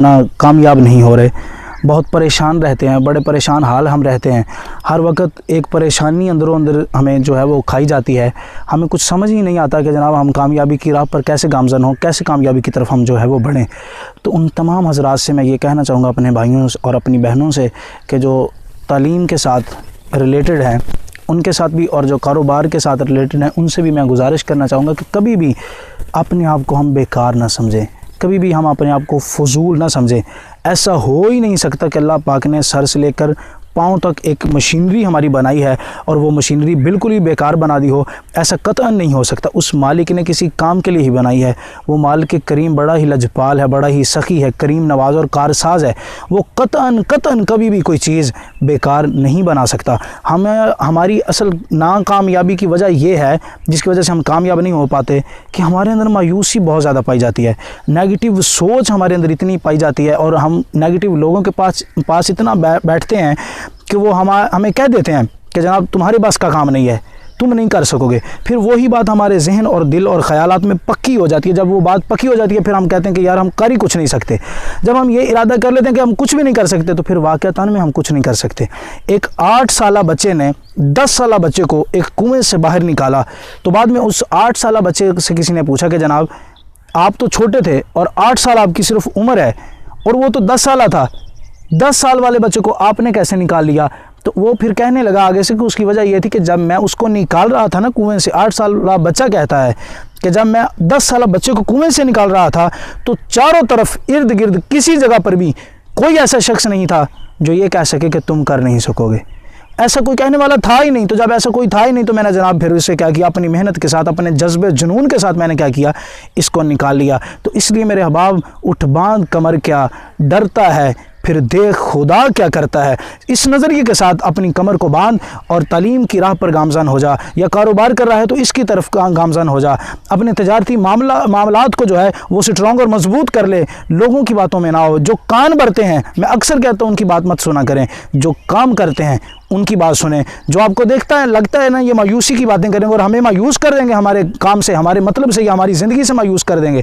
ना कामयाब नहीं हो रहे, बहुत परेशान रहते हैं, बड़े परेशान हाल हम रहते हैं। हर वक्त एक परेशानी अंदरों अंदर हमें जो है वो खाई जाती है। हमें कुछ समझ ही नहीं आता कि जनाब हम कामयाबी की राह पर कैसे गामज़न हों, कैसे कामयाबी की तरफ हम जो है वो बढ़ें। तो उन तमाम हज़रात से मैं ये कहना चाहूँगा, अपने भाइयों और अपनी बहनों से, कि जो तालीम के साथ रिलेटेड हैं उनके साथ भी, और जो कारोबार के साथ रिलेटेड हैं उनसे भी मैं गुजारिश करना चाहूँगा कि कभी भी अपने आप को हम बेकार ना समझें, कभी भी हम अपने आप को फजूल ना समझें। ऐसा हो ही नहीं सकता कि अल्लाह पाक ने सर से लेकर पाँव तक एक मशीनरी हमारी बनाई है और वो मशीनरी बिल्कुल ही बेकार बना दी हो। ऐसा कतई नहीं हो सकता। उस मालिक ने किसी काम के लिए ही बनाई है। वो मालिक करीम बड़ा ही लजपाल है, बड़ा ही सखी है, करीम नवाज और कारसाज है। वो कतई कभी भी कोई चीज़ बेकार नहीं बना सकता। हमें हमारी असल नाकामयाबी की वजह यह है, जिसकी वजह से हम कामयाब नहीं हो पाते, कि हमारे अंदर मायूसी बहुत ज़्यादा पाई जाती है। नेगेटिव सोच हमारे अंदर इतनी पाई जाती है और हम नेगेटिव लोगों के पास इतना बैठते हैं कि वो हमें कह देते हैं कि जनाब तुम्हारे बस का काम नहीं है, तुम नहीं कर सकोगे। फिर वही बात हमारे जहन और दिल और ख़यालात में पक्की हो जाती है। जब वो बात पक्की हो जाती है फिर हम कहते हैं कि यार हम कर ही कुछ नहीं सकते। जब हम ये इरादा कर लेते हैं कि हम कुछ भी नहीं कर सकते तो फिर वाक़अतन में हम कुछ नहीं कर सकते। एक 8 साला बच्चे ने 10 साला बच्चे को एक कुएँ से बाहर निकाला, तो बाद में उस 8 साला बच्चे से किसी ने पूछा कि जनाब आप तो छोटे थे और 8 साल आपकी सिर्फ उम्र है और वो तो 10 साला था, 10 साल वाले बच्चे को आपने कैसे निकाल लिया? तो वो फिर कहने लगा आगे से कि उसकी वजह यह थी कि जब मैं उसको निकाल रहा था ना कुएं से, 8 साल वाला बच्चा कहता है कि जब मैं 10 साल बच्चे को कुएं से निकाल रहा था तो चारों तरफ इर्द गिर्द किसी जगह पर भी कोई ऐसा शख्स नहीं था जो ये कह सके कि तुम कर नहीं सकोगे। ऐसा कोई कहने वाला था ही नहीं। तो जब ऐसा कोई था ही नहीं तो मैंने जनाब फिर उससे क्या किया, अपनी मेहनत के साथ, अपने जज्बे जुनून के साथ मैंने क्या किया, इसको निकाल लिया। तो इसलिए मेरे अहबाब, उठ बांध कमर क्या डरता है, फिर देख खुदा क्या करता है। इस नज़रिए के साथ अपनी कमर को बांध और तालीम की राह पर गामज़न हो जा। या कारोबार कर रहा है तो इसकी तरफ गामज़न हो जा। अपने तजारती मामलात को जो है वो स्ट्रॉन्ग और मजबूत कर ले। लोगों की बातों में ना हो। जो कान भरते हैं, मैं अक्सर कहता हूँ उनकी बात मत सुना करें। जो काम करते हैं उनकी बात सुने। जो आपको देखता है लगता है ना ये मायूसी की बातें करेंगे और हमें मायूस कर देंगे, हमारे काम से, हमारे मतलब से या हमारी ज़िंदगी से मायूस कर देंगे,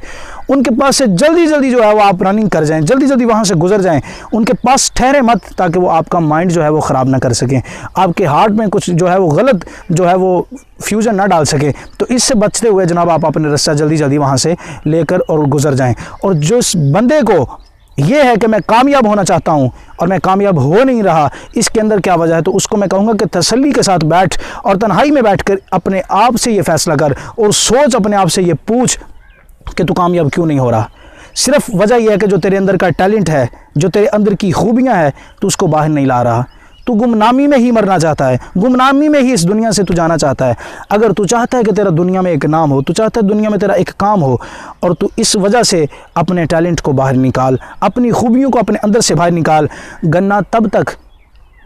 उनके पास से जल्दी जल्दी जो है वो आप रनिंग कर जाएं, जल्दी जल्दी वहाँ से गुजर जाएं। उनके पास ठहरे मत, ताकि वो आपका माइंड जो है वो ख़राब ना कर सकें, आपके हार्ट में कुछ जो है वो गलत जो है वो फ्यूज़न ना डाल सके। तो इससे बचते हुए जनाब आप अपने रास्ता जल्दी जल्दी वहाँ से लेकर और गुजर जाएँ। और जो इस बंदे को ये है कि मैं कामयाब होना चाहता हूँ और मैं कामयाब हो नहीं रहा, इसके अंदर क्या वजह है, तो उसको मैं कहूँगा कि तसल्ली के साथ बैठ और तन्हाई में बैठकर अपने आप से ये फ़ैसला कर और सोच, अपने आप से ये पूछ कि तू कामयाब क्यों नहीं हो रहा। सिर्फ वजह यह है कि जो तेरे अंदर का टैलेंट है, जो तेरे अंदर की खूबियाँ हैं, तू उसको बाहर नहीं ला रहा। तू गुमनामी में ही मरना चाहता है, गुमनामी में ही इस दुनिया से तू जाना चाहता है। अगर तू चाहता है कि तेरा दुनिया में एक नाम हो, तू चाहता है दुनिया में तेरा एक काम हो, और तू इस वजह से अपने टैलेंट को बाहर निकाल, अपनी खूबियों को अपने अंदर से बाहर निकाल। गन्ना तब तक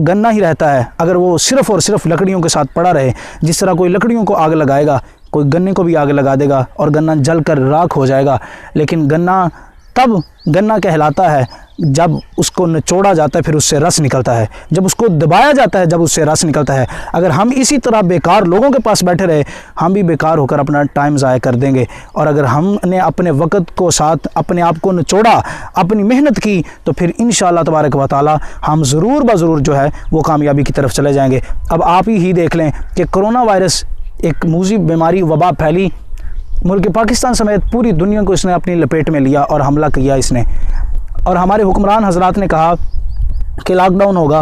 गन्ना ही रहता है अगर वो सिर्फ़ और सिर्फ लकड़ियों के साथ पड़ा रहे। जिस तरह कोई लकड़ियों को आग लगाएगा, कोई गन्ने को भी आग लगा देगा और गन्ना जल कर राख हो जाएगा। लेकिन गन्ना तब गन्ना कहलाता है जब उसको निचोड़ा जाता है, फिर उससे रस निकलता है, जब उसको दबाया जाता है, जब उससे रस निकलता है। अगर हम इसी तरह बेकार लोगों के पास बैठे रहे, हम भी बेकार होकर अपना टाइम ज़ाया कर देंगे। और अगर हमने अपने वक़्त को साथ अपने आप को निचोड़ा, अपनी मेहनत की, तो फिर इंशाअल्लाह तबारक व तआला हम ज़रूर ब-ज़रूर जो है वो कामयाबी की तरफ चले जाएंगे। अब आप ही देख लें कि कोरोना वायरस एक मुज़ीब बीमारी, वबा फैली, मुल्क पाकिस्तान समेत पूरी दुनिया को इसने अपनी लपेट में लिया और हमला किया इसने। और हमारे हुक्मरान हजरात ने कहा कि लॉकडाउन होगा,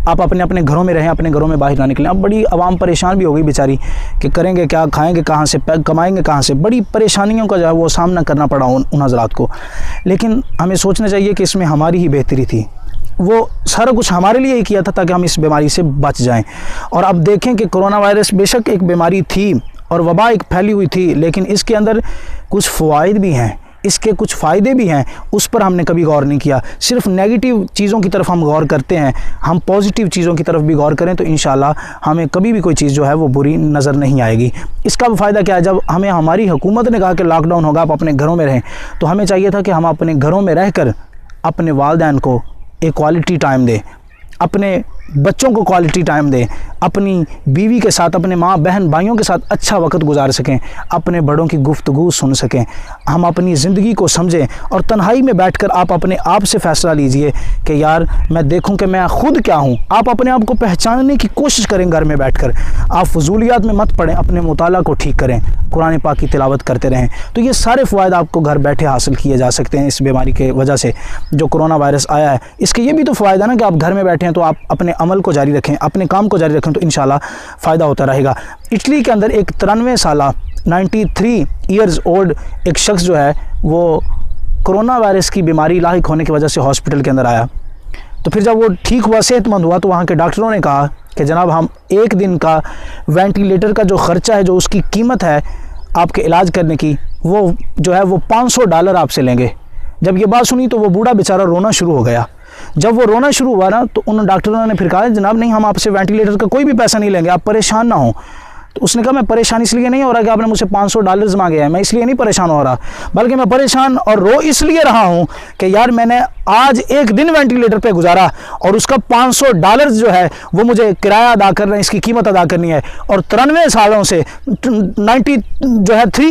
आप अपने अपने घरों में रहें, अपने घरों में बाहर ना निकलें। अब बड़ी आवाम परेशान भी हो गई बेचारी कि करेंगे क्या, खाएंगे कहाँ से, कमाएंगे कहाँ से। बड़ी परेशानियों का जो है वो सामना करना पड़ा उन हजरात को। लेकिन हमें सोचना चाहिए कि इसमें हमारी ही बेहतरी थी। वो सारा कुछ हमारे लिए ही किया था ताकि हम इस बीमारी से बच जाएं। और अब देखें कि कोरोना वायरस बेशक एक बीमारी थी और वबा एक फैली हुई थी, लेकिन इसके अंदर कुछ फ़वाइद भी हैं, इसके कुछ फ़ायदे भी हैं। उस पर हमने कभी गौर नहीं किया। सिर्फ नेगेटिव चीज़ों की तरफ हम गौर करते हैं। हम पॉजिटिव चीज़ों की तरफ भी गौर करें तो इंशाल्लाह हमें कभी भी कोई चीज़ जो है वो बुरी नज़र नहीं आएगी। इसका फ़ायदा क्या है, जब हमें हमारी हुकूमत ने कहा कि लॉकडाउन होगा, आप अपने घरों में रहें, तो हमें चाहिए था कि हम अपने घरों में रहकर अपने वालिदैन को एक क्वालिटी टाइम दें, अपने बच्चों को क्वालिटी टाइम दें, अपनी बीवी के साथ, अपने माँ बहन भाइयों के साथ अच्छा वक्त गुजार सकें, अपने बड़ों की गुफ्तगू सुन सकें, हम अपनी ज़िंदगी को समझें और तन्हाई में बैठकर आप अपने आप से फ़ैसला लीजिए कि यार मैं देखूं कि मैं ख़ुद क्या हूं। आप अपने आप को पहचानने की कोशिश करें घर में बैठकर। आप फजूलियात में मत पड़ें, अपने मुताला को ठीक करें, कुरान पाक की तिलावत करते रहें। तो ये सारे फ़ायदे आपको घर बैठे हासिल किए जा सकते हैं इस बीमारी के वजह से जो कोरोना वायरस आया है। इसके ये भी तो फ़ायदा ना कि आप घर में बैठे हैं तो आप अपने अमल को जारी रखें, अपने काम को जारी रखें, तो इंशाल्लाह फ़ायदा होता रहेगा। इटली के अंदर एक 93 साला 93 ईयर्स ओल्ड एक शख्स जो है वो कोरोना वायरस की बीमारी लाहिक होने की वजह से हॉस्पिटल के अंदर आया। तो फिर जब वो ठीक हुआ, सेहतमंद हुआ, तो वहाँ के डॉक्टरों ने कहा कि जनाब हम एक दिन का वेंटिलेटर का जो ख़र्चा है, जो उसकी कीमत है आपके इलाज करने की, वो जो है वो $500 आपसे लेंगे। जब ये बात सुनी तो वो बूढ़ा बेचारा रोना शुरू हो गया। जब वो रोना शुरू हुआ ना तो उन डॉक्टरों ने फिर कहा जनाब नहीं, हम आपसे वेंटिलेटर का कोई भी पैसा नहीं लेंगे, आप परेशान ना हो। तो उसने कहा मैं परेशान इसलिए नहीं हो रहा कि आपने मुझसे $500 मांगे हैं, मैं इसलिए नहीं परेशान हो रहा, बल्कि मैं परेशान और रो इसलिए रहा हूँ कि यार मैंने आज एक दिन वेंटिलेटर पे गुजारा और उसका $500 जो है वो मुझे किराया अदा करना है, इसकी कीमत अदा करनी है। और 93 सालों से 93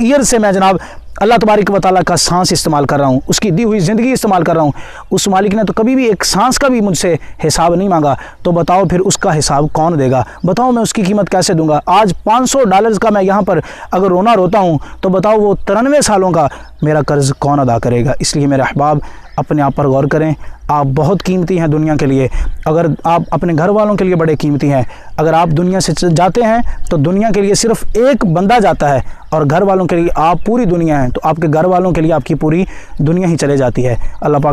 ईयर से मैं जनाब अल्लाह तबारक व तआला का सांस इस्तेमाल कर रहा हूँ, उसकी दी हुई ज़िंदगी इस्तेमाल कर रहा हूँ। उस मालिक ने तो कभी भी एक सांस का भी मुझसे हिसाब नहीं मांगा, तो बताओ फिर उसका हिसाब कौन देगा? बताओ मैं उसकी कीमत कैसे दूंगा? आज $500 का मैं यहाँ पर अगर रोना रोता हूँ तो बताओ वो 93 सालों का मेरा कर्ज़ कौन अदा करेगा? इसलिए मेरे अहबाब अपने आप पर गौर करें। आप बहुत कीमती हैं दुनिया के लिए, अगर आप अपने घर वालों के लिए बड़े कीमती हैं। अगर आप दुनिया से जाते हैं तो दुनिया के लिए सिर्फ एक बंदा जाता है और घर वालों के लिए आप पूरी दुनिया हैं, तो आपके घर वालों के लिए आपकी पूरी दुनिया ही चले जाती है। अल्लाह पाक